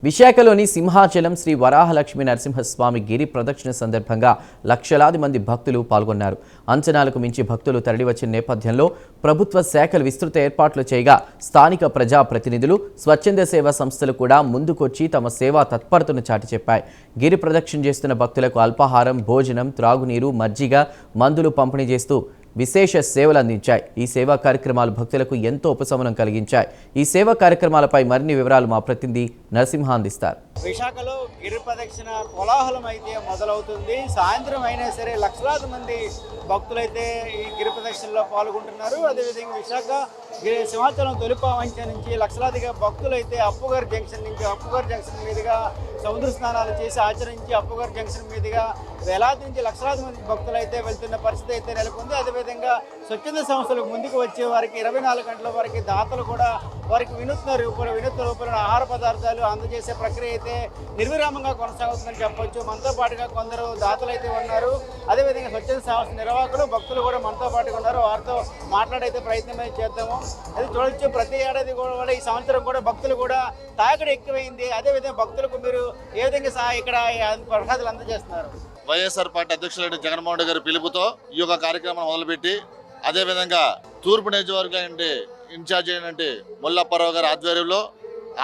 విశాఖలోని సింహాచలం శ్రీ వరాహలక్ష్మి నరసింహస్వామి గిరి ప్రదక్షిణ సందర్భంగా లక్షలాది మంది భక్తులు పాల్గొన్నారు. అంచనాలకు మించి భక్తులు తరలివచ్చిన నేపథ్యంలో ప్రభుత్వ శాఖలు విస్తృత ఏర్పాట్లు చేయగా స్థానిక ప్రజా ప్రతినిధులు, స్వచ్ఛంద సేవా సంస్థలు కూడా ముందుకొచ్చి తమ సేవా తత్పరతను చాటి చెప్పాయి. గిరి ప్రదక్షిణ చేస్తున్న భక్తులకు అల్పాహారం, భోజనం, త్రాగునీరు, మజ్జిగ, మందులు పంపిణీ చేస్తూ విశేష సేవలు అందించాయి. ఈ సేవా కార్యక్రమాలు భక్తులకు ఎంతో ఉపశమనం కలిగించాయి. ఈ సేవా కార్యక్రమాలపై మరిన్ని వివరాలు మా ప్రతినిధి నరసింహ అందిస్తారు. విశాఖలో గిరి ప్రదక్షిణ కోలాహలం అయితే మొదలవుతుంది. సాయంత్రం అయినా సరే లక్షలాది మంది భక్తులైతే ఈ గిరి ప్రదక్షిణలో పాల్గొంటున్నారు. అదేవిధంగా విశాఖ సింహాచలం తొలిపావంచ నుంచి లక్షలాదిగా భక్తులైతే అప్పుగారు జంక్షన్ మీదుగా సముద్ర స్నానాలు చేసి ఆచరించి అప్పుగారు జంక్షన్ మీదుగా వేలాది నుంచి లక్షలాది మంది భక్తులు అయితే వెళ్తున్న పరిస్థితి అయితే నెలకొంది. అదేవిధంగా స్వచ్ఛంద సంస్థలకు ముందుకు వచ్చే వారికి 24 గంటల వరకు దాతలు కూడా వారికి వినూత్న రూపంలో ఆహార పదార్థాలు అందజేసే ప్రక్రియ అయితే నిర్విరామంగా కొనసాగుతుందని చెప్పొచ్చు. మనతో పాటుగా కొందరు దాతలు అయితే ఉన్నారు. అదేవిధంగా స్వచ్ఛంద సంస్థ నిర్వాహకులు, భక్తులు కూడా మనతో పాటుగా ఉన్నారు. వారితో మాట్లాడైతే ప్రయత్నం చేద్దాము. అది చూడొచ్చు, ప్రతి ఏడాది కూడా ఈ సంవత్సరం కూడా భక్తులు కూడా తాకిడి ఎక్కువైంది. అదేవిధంగా భక్తులకు మీరు ఏ విధంగా ఇక్కడ ప్రసాదాలు అందజేస్తున్నారు? వైఎస్ఆర్ పార్టీ అధ్యక్షులు జగన్మోహన్ రెడ్డి గారి పిలుపుతో ఈ యొక్క కార్యక్రమం మొదలుపెట్టి, అదేవిధంగా తూర్పు నియోజకవర్గం ఇన్ఛార్జ్ అయినటువంటి ముల్లప్పారావు గారి ఆధ్వర్యంలో,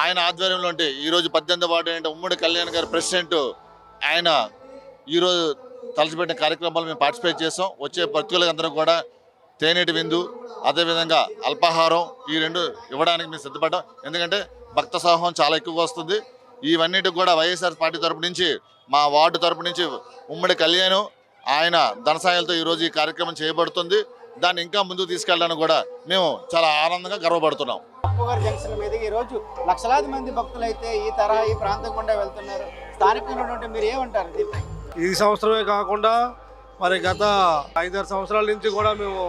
ఆయన ఆధ్వర్యంలో ఈరోజు 18వ వార్డు ఉమ్మడి కళ్యాణ్ గారి ప్రెసిడెంట్ ఆయన ఈరోజు తలసిపెట్టిన కార్యక్రమాలు మేము పార్టిసిపేట్ చేసాం. వచ్చే భక్తులందరూ కూడా తేనెటి విందు, అదేవిధంగా అల్పాహారం ఈ రెండు ఇవ్వడానికి మేము సిద్ధపడ్డాం. ఎందుకంటే భక్త సమూహం చాలా ఎక్కువగా వస్తుంది. ఇవన్నిటికి కూడా వైఎస్ఆర్ పార్టీ తరపు నుంచి, మా వార్డు తరపు నుంచి ఉమ్మడి కళ్యాణ్ ఆయన ధనసాయాలతో ఈరోజు ఈ కార్యక్రమం చేయబడుతుంది. దాన్ని ఇంకా ముందుకు తీసుకెళ్ళడానికి కూడా మేము చాలా ఆనందంగా గర్వపడుతున్నాం. అప్పుగారు జంక్షన్ మీద ఈరోజు లక్షలాది మంది భక్తులు అయితే ఈ ప్రాంతం గుండా వెళ్తున్నారు. స్థానికంగా మీరు ఏమంటారు? ఈ సంవత్సరమే కాకుండా మరి గత 5-6 సంవత్సరాల నుంచి కూడా మేము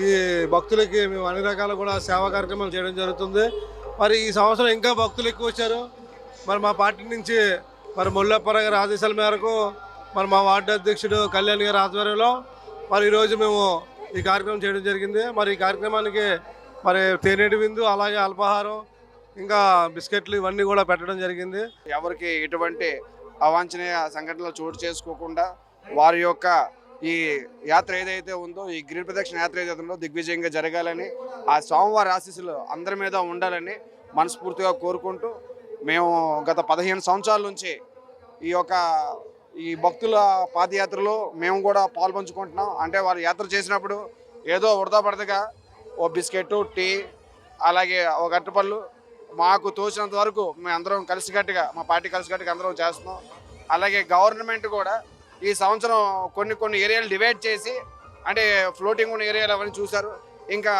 ఈ భక్తులకి మేము అన్ని రకాల కూడా సేవా కార్యక్రమాలు చేయడం జరుగుతుంది. మరి ఈ సంవత్సరం ఇంకా భక్తులు ఎక్కువ వచ్చారు. మరి మా పార్టీ నుంచి మరి ముల్లప్పారావు గారి ఆదేశాల మేరకు మరి మా వార్డు అధ్యక్షుడు కళ్యాణ్ గారి ఆధ్వర్యంలో మరి ఈరోజు మేము ఈ కార్యక్రమం చేయడం జరిగింది. మరి ఈ కార్యక్రమానికి మరి తేనెటి విందు, అలాగే అల్పాహారం, ఇంకా బిస్కెట్లు ఇవన్నీ కూడా పెట్టడం జరిగింది. ఎవరికి ఎటువంటి అవాంఛనీయ సంఘటనలు చోటు చేసుకోకుండా వారి యొక్క ఈ యాత్ర ఏదైతే ఉందో, ఈ గిరి ప్రదక్షిణ యాత్ర ఏదైతే ఉందో దిగ్విజయంగా జరగాలని, ఆ స్వామివారి ఆశీస్సులు అందరి మీద ఉండాలని మనస్ఫూర్తిగా కోరుకుంటూ, మేము గత 15 సంవత్సరాల నుంచి ఈ భక్తుల పాదయాత్రలో మేము కూడా పాల్పంచుకుంటున్నాం. అంటే వారు యాత్ర చేసినప్పుడు ఏదో వృధా పడతగా ఓ బిస్కెట్, టీ, అలాగే ఒక అరటిపళ్ళు మాకు తోచినంత వరకు మేము అందరం కలిసికట్టుగా, మా పార్టీ కలిసికట్టుగా అందరం చేస్తున్నాం. అలాగే గవర్నమెంట్ కూడా ఈ సంవత్సరం కొన్ని ఏరియాలు డివైడ్ చేసి, అంటే ఫ్లోటింగ్ ఉన్న ఏరియాలు అవన్నీ చూశారు. ఇంకా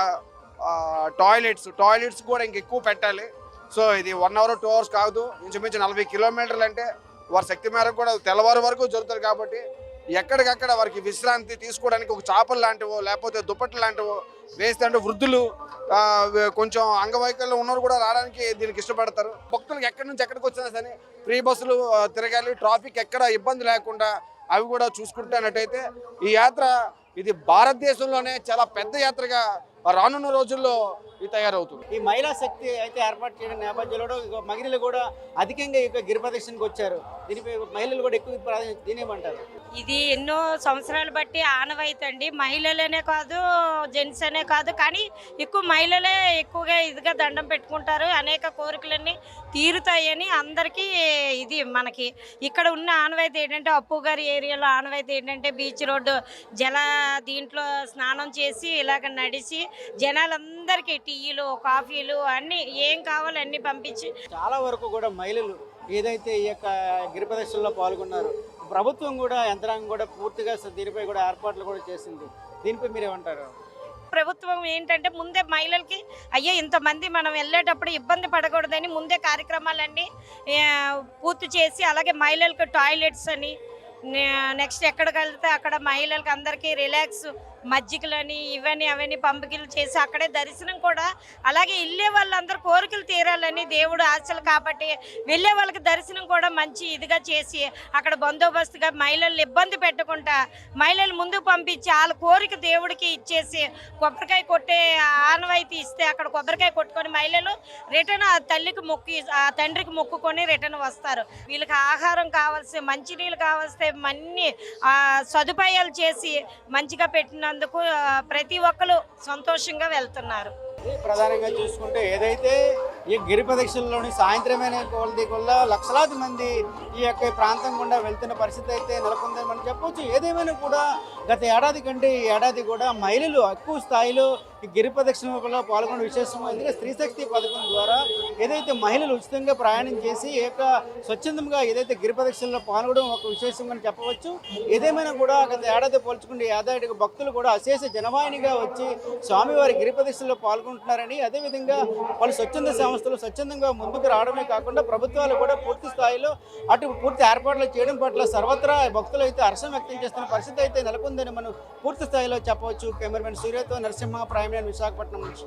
టాయిలెట్స్ కూడా ఎక్కువ పెట్టాలి. సో ఇది 1 hour 2 hours కాదు, ఇంచుమించు 40 కిలోమీటర్లు. అంటే వారి శక్తి మేరకు కూడా తెల్లవారు వరకు జరుగుతారు. కాబట్టి ఎక్కడికక్కడ వారికి విశ్రాంతి తీసుకోవడానికి ఒక చాపలు లాంటివో లేకపోతే దుప్పట్లు లాంటివో వేస్తే, అంటే వృద్ధులు, కొంచెం అంగవైకల్యం ఉన్నవారు కూడా రావడానికి దీనికి ఇష్టపడతారు. భక్తులకు ఎక్కడి నుంచి ఎక్కడికి వచ్చినా సరే ఫ్రీ బస్సులు తిరగాలి, ట్రాఫిక్ ఎక్కడ ఇబ్బంది లేకుండా అవి కూడా చూసుకుంటున్నట్టయితే ఈ యాత్ర ఇది భారతదేశంలోనే చాలా పెద్ద యాత్రగా రానున్న రోజుల్లో ఇది తయారవుతుంది. ఈ మహిళా శక్తి అయితే ఏర్పాటు చేయడం నేపథ్యంలో మహిళలు కూడా అధికంగా గిరి ప్రదక్షిణకు వచ్చారు. దీనిపై మహిళలు కూడా ఎక్కువ దీనేమంటారు? ఇది ఎన్నో సంవత్సరాలు బట్టి ఆనవాయితీ అండి. మహిళలనే కాదు, జెంట్స్ అనే కాదు, కానీ ఎక్కువ మహిళలే ఎక్కువగా ఇదిగా దండం పెట్టుకుంటారు. అనేక కోరికలన్నీ తీరుతాయని అందరికీ ఇది మనకి ఇక్కడ ఉన్న ఆనవాయితీ ఏంటంటే, అప్పు గారి ఏరియాలో ఆనవాయితీ ఏంటంటే బీచ్ రోడ్డు దీంట్లో స్నానం చేసి ఇలాగ నడిచి జనాలందరికీ టీలు, కాఫీలు అన్నీ ఏం కావాలో అన్నీ పంపించి చాలా వరకు కూడా మహిళలు ఏదైతే ఈ యొక్క గిరి ప్రదక్షిణలో పాల్గొన్నారు, ప్రభుత్వం కూడా యంత్రాంగం కూడా పూర్తిగా దీనిపై కూడా ఏర్పాట్లు కూడా చేసింది. దీనిపై మీరేమంటారు? ప్రభుత్వం ఏంటంటే ముందే మహిళలకి అయ్యో ఇంతమంది మనం వెళ్ళేటప్పుడు ఇబ్బంది పడకూడదని ముందే కార్యక్రమాలన్నీ పూర్తి చేసి, అలాగే మహిళలకు టాయిలెట్స్ అని, నెక్స్ట్ ఎక్కడికి వెళ్తే అక్కడ మహిళలకు అందరికీ రిలాక్స్ మజ్జిగలని ఇవన్నీ అవన్నీ పంపికలు చేసి అక్కడే దర్శనం కూడా అలాగే వెళ్ళే వాళ్ళందరూ కోరికలు తీరాలని దేవుడు ఆశలు కాబట్టి వెళ్ళే వాళ్ళకి దర్శనం కూడా మంచి ఇదిగా చేసి అక్కడ బందోబస్తుగా మహిళలు ఇబ్బంది పెట్టకుండా మహిళలు ముందుకు పంపించి వాళ్ళ కోరిక దేవుడికి ఇచ్చేసి కొబ్బరికాయ కొట్టే ఆనవాయితీ ఇస్తే అక్కడ కొబ్బరికాయ కొట్టుకొని మహిళలు రిటర్న్ ఆ తల్లికి మొక్కి ఆ తండ్రికి మొక్కుకొని రిటర్న్ వస్తారు. వీళ్ళకి ఆహారం కావాల్సి మంచినీళ్ళు కావాల్సి అన్ని సదుపాయాలు చేసి మంచిగా పెట్టినందుకు ప్రతి ఒక్కరు సంతోషంగా వెళ్తున్నారు. ప్రధానంగా చూసుకుంటే ఏదైతే ఈ గిరి ప్రదక్షిణలోని సాయంత్రమైన కొలది కొల్ల లక్షలాది మంది ఈ యొక్క ప్రాంతం గుండా వెళ్తున్న పరిస్థితి అయితే నెలకొందని మనం చెప్పొచ్చు. ఏదేమైనా కూడా గత ఏడాది కంటే ఈ ఏడాది కూడా మహిళలు ఎక్కువ స్థాయిలో ఈ గిరి ప్రదక్షిణలో పాల్గొన్న విశేషం. ఎందుకంటే స్త్రీ శక్తి పథకం ద్వారా ఏదైతే మహిళలు ఉచితంగా ప్రయాణం చేసి స్వచ్ఛందంగా ఏదైతే గిరి ప్రదక్షిణలో పాల్గొనడం ఒక విశేషం అని చెప్పవచ్చు. ఏదేమైనా కూడా గత ఏడాది పోల్చుకుంటే ఏడాదికి భక్తులు కూడా అశేష జనవాహినిగా వచ్చి స్వామివారి గిరి ప్రదక్షిణలో పాల్గొంటున్నారని, అదేవిధంగా వాళ్ళు స్వచ్ఛంద సంస్థలు స్వచ్ఛందంగా ముందుకు రావడమే కాకుండా ప్రభుత్వాలు కూడా పూర్తి స్థాయిలో పూర్తి ఏర్పాట్లు చేయడం పట్ల సర్వత్రా భక్తులు అయితే హర్షం వ్యక్తం చేస్తున్న పరిస్థితి అయితే నెలకొందని మనం పూర్తి స్థాయిలో చెప్పవచ్చు. కెమెరామెన్ సూర్యతో నరసింహ, ప్రైమ్ లైన్, విశాఖపట్నం నుంచి.